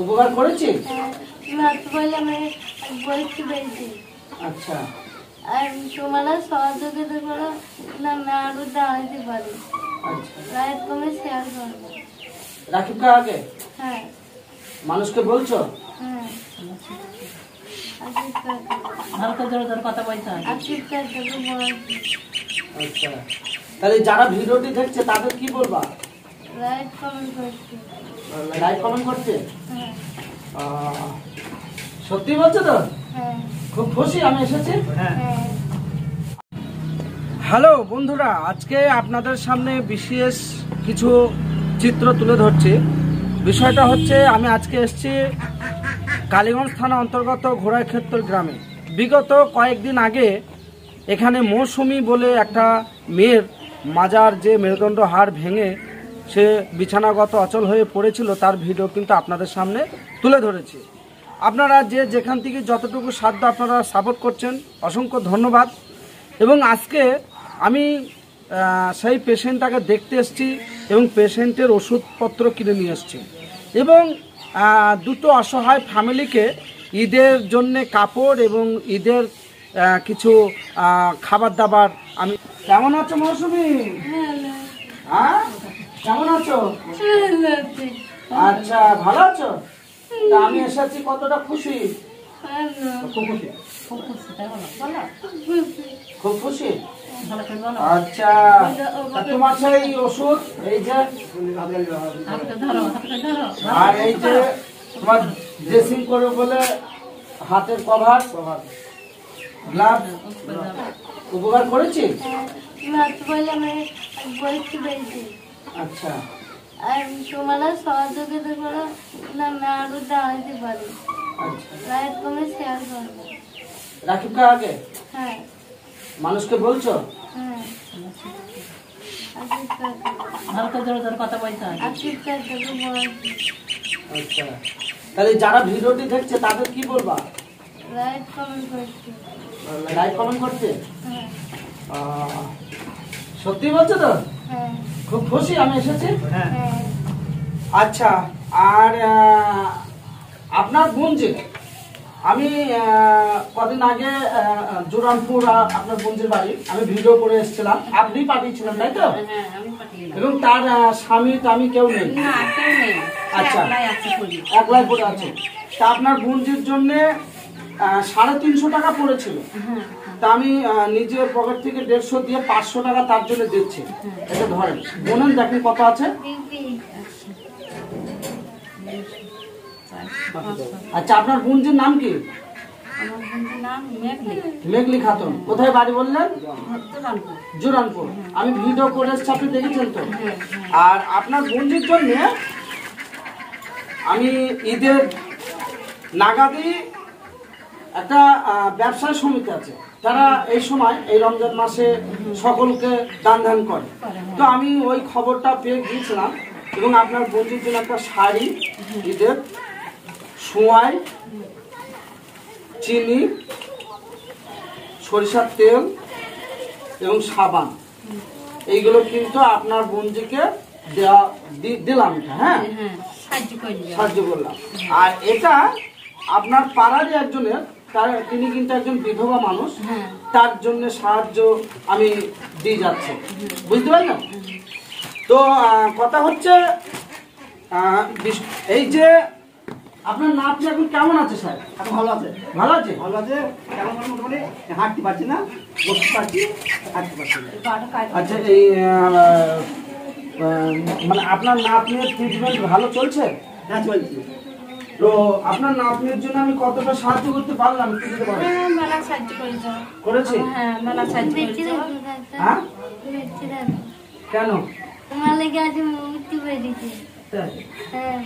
উপকার করেছে? আচ্ছা, আর তোমারা সহযোগিতা করো না, আমি আরো দাঁড়াতে পারি। লাইক কমে শেয়ার করবো। রাকিব কা আগে হ্যাঁ, মানুষকে বলছো? হ্যাঁ, কথা বলতে হয়। আচ্ছা, তাহলে যারা ভিডিওটি দেখছে তাদের কি বলবা? লাইক কমেন্ট করছি। লাইক কমেন্ট করছে? হ্যাঁ, সত্যি বলছো তো? হ্যাঁ, খুব খুশি আমি এসেছি। হ্যাঁ। হ্যালো বন্ধুরা, আজকে আপনাদের সামনে বিশেষ কিছু চিত্র তুলে ধরছি। বিষয়টা হচ্ছে, আমি আজকে এসেছি কালীগঞ্জ থানা অন্তর্গত ঘোড়াইক্ষেত্র গ্রামে। বিগত কয়েকদিন আগে এখানে মৌসুমি বলে একটা মেয়ের মাজার যে মেরুদণ্ড হাড় ভেঙে সে বিছানাগত অচল হয়ে পড়েছিল, তার ভিডিও কিন্তু আপনাদের সামনে তুলে ধরেছি। আপনারা যে যেখান থেকে যতটুকু সাধ্য আপনারা সাপোর্ট করছেন, অসংখ্য ধন্যবাদ। এবং আজকে আমি সেই পেশেন্টটাকে দেখতে এসেছি এবং পেশেন্টের ওষুধপত্র কিনে নিয়ে এসেছি এবং দুটো অসহায় ফ্যামিলিকে ঈদের জন্যে কাপড় এবং ঈদের কিছু খাবার দাবার আমি। কেমন আছো মৌসুমি? হ্যাঁ, কেমন আছো? আচ্ছা, ভালো আছো? তা আমি এসেছি, কতটা খুশি? খুব খুশি। আচ্ছা, তোমার সেই ওষুধ, এই যে আর এই যে তোমার ড্রেসিং করে বলে হাতের কভার, গ্লাভ উপকার করেছি? আচ্ছা, আর তোমরা সহযোগিতা করো না, আমি আরো দাঁড়াতে পারি। লাইক কমে শেয়ার করবো। রাকিব কা আগে হ্যাঁ, মানুষকে বলছো? হ্যাঁ, কথা বলতে হয়। আচ্ছা, তাহলে যারা ভিডিওটি দেখছে তাদের কি বলবা? লাইক কমেন্ট করছি। লাইক কমেন্ট করছে? হ্যাঁ, সত্যি বলছো তো? হ্যাঁ, খুব খুশি আমি এসেছি। হ্যাঁ। আচ্ছা, আর আপনার বোন যে, আমি কদিন আগে জোরানপুর আপনার বোনজির বাড়ি আমি ভিডিও করে এসেছিলাম, আপনি পাঠিয়েছিলেন তাই তো? এবং তার স্বামী টামি কেউ নেই? আচ্ছা, একলাই পড়ে আছে। তা আপনার বোনজির জন্য 350 টাকা পড়েছিল। তা আমি নিজের পকেট থেকে 150 দিয়ে 500 টাকা তার জন্য দিচ্ছি। এটা ধরেন, বোনেন দেখেন কত আছে। আচ্ছা, আপনার বোনজির নাম কি? মেঘলি খাতুন। কোথায় বাড়ি বললেন? জোরানপুর। আমি ভিডিও করে এসেছি, আপনি দেখেছেন তো? আর আপনার বোনজির জন্য আমি ঈদের নাগাদি একটা ব্যবসায় সমিতি আছে, তারা এই সময় এই রমজান মাসে সকলকে দান ধ্যান করে। তো আমি ওই খবরটা পেয়ে গিয়েছিলাম এবং আপনার বোনজির জন্য একটা শাড়ি, ঈদের সোয়াই, চিনি, সরিষার তেল এবং সাবান, এইগুলো কিন্তু আপনার বোনজিকে দিলাম। এটা হ্যাঁ, সাহায্য করলাম। আর এটা আপনার পাড়ারই একজনের, তিনি কিন্তু একজন বিধবা মানুষ, তার জন্য সাহায্য আমি দিয়ে যাচ্ছি, বুঝতে পারলেন তো? কথা হচ্ছে, এই যে আপনার নাতনি এখন কেমন আছে স্যার? এখন ভালো আছে। ভালো আছে? ভালো আছে। কেমন মোটামুটি হাঁটতে পারছি না, বসতে পারছি, হাঁটতে পারছি না। আচ্ছা, এই মানে আপনার নাতনির ট্রিটমেন্ট ভালো চলছে? হ্যাঁ, চলছে। তো আপনার নাতনির জন্য আমি কতটা সাহায্য করতে পারলাম? করেছি? হ্যাঁ, কেন? তোমার লেগে আছে মুক্তি বেরিয়েছে। হ্যাঁ,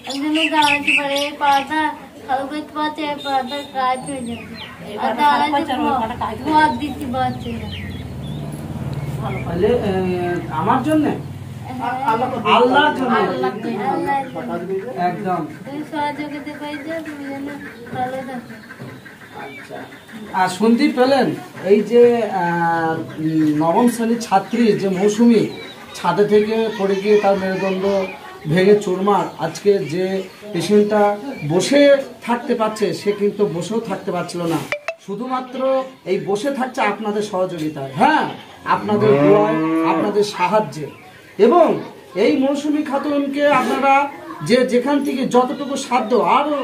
একজনে দাঁড়াতে পারে, পাটা ভালো করতে পারছে, পাটা কাজ হয়ে যাবে। আর দাঁড়াতে দিতে পারছে না। আমার জন্য আল্লাহর জন্য একদম তুমি সহযোগিতা পাইছো, তুমি যেন ভালো থাকো। আচ্ছা, আর শুনতে পেলেন এই যে নবম শ্রেণীর ছাত্রী যে মৌসুমি ছাদে থেকে পড়ে গিয়ে তার মেরুদণ্ড ভেঙে চুরমার। আজকে যে পেশেন্টটা বসে থাকতে পারছে সে কিন্তু বসেও থাকতে পারছিল না, শুধুমাত্র এই বসে থাকছে আপনাদের সহযোগিতায়, হ্যাঁ আপনাদের দোয়ায়, আপনাদের সাহায্যে। এবং এই মৌসুমী খাতুনকে আপনারা যে যেখান থেকে যতটুকু সাধ্য, আরও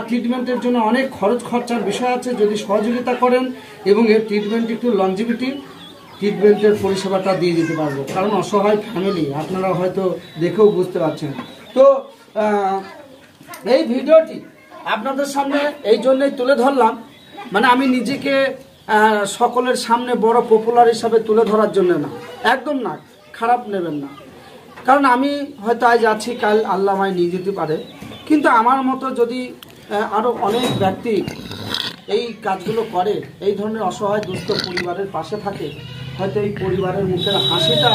ট্রিটমেন্টের জন্য অনেক খরচ খরচার বিষয় আছে, যদি সহযোগিতা করেন এবং এর ট্রিটমেন্ট একটু লংজিভিটি ট্রিটমেন্টের পরিষেবাটা দিয়ে দিতে পারবো। কারণ অসহায় ফ্যামিলি, আপনারা হয়তো দেখেও বুঝতে পারছেন। তো এই ভিডিওটি আপনাদের সামনে এই জন্যই তুলে ধরলাম, মানে আমি নিজেকে সকলের সামনে বড় পপুলার হিসাবে তুলে ধরার জন্য না, একদম না, খারাপ নেবেন না। কারণ আমি হয়তো আজ আছি, কাল আল্লাহ আমায় নিয়ে যেতে পারে, কিন্তু আমার মতো যদি আরও অনেক ব্যক্তি এই কাজগুলো করে, এই ধরনের অসহায় দুস্থ পরিবারের পাশে থাকে, হয়তো এই পরিবারের মুখের হাসিটা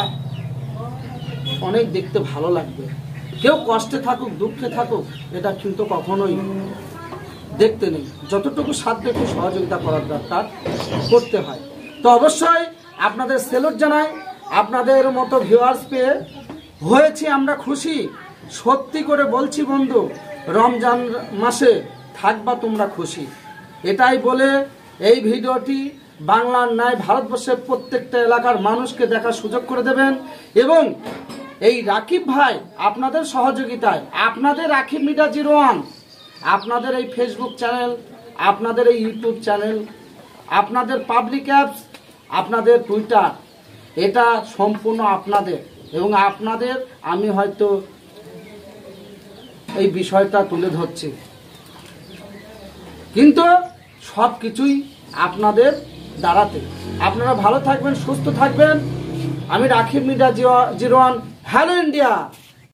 অনেক দেখতে ভালো লাগবে। কেউ কষ্টে থাকুক, দুঃখে থাকুক, এটা কিন্তু কখনোই দেখতে নেই। যতটুকু সাধ্য একটু সহযোগিতা করার দরকার, করতে হয়। তো অবশ্যই আপনাদের সেলুট জানাই, আপনাদের মতো ভিউয়ার্স পেয়ে হয়েছি আমরা খুশি। সত্যি করে বলছি বন্ধু, রমজান মাসে থাকবা তোমরা খুশি। এটাই বলে এই ভিডিওটি বাংলার ন্যায় ভারতবর্ষের প্রত্যেকটা এলাকার মানুষকে দেখার সুযোগ করে দেবেন। এবং এই রাকিব ভাই আপনাদের সহযোগিতায়, আপনাদের রাকিব মিডিয়া 01, আপনাদের এই ফেসবুক চ্যানেল, আপনাদের এই ইউটিউব চ্যানেল, আপনাদের পাবলিক অ্যাপস, আপনাদের টুইটার, এটা সম্পূর্ণ আপনাদের। এবং আপনাদের আমি হয়তো এই বিষয়টা তুলে ধরছি, কিন্তু সব কিছুই আপনাদের দ্বারাতে। আপনারা ভালো থাকবেন, সুস্থ থাকবেন। আমি রাকিব মিডিয়া 01, হ্যালো ইন্ডিয়া।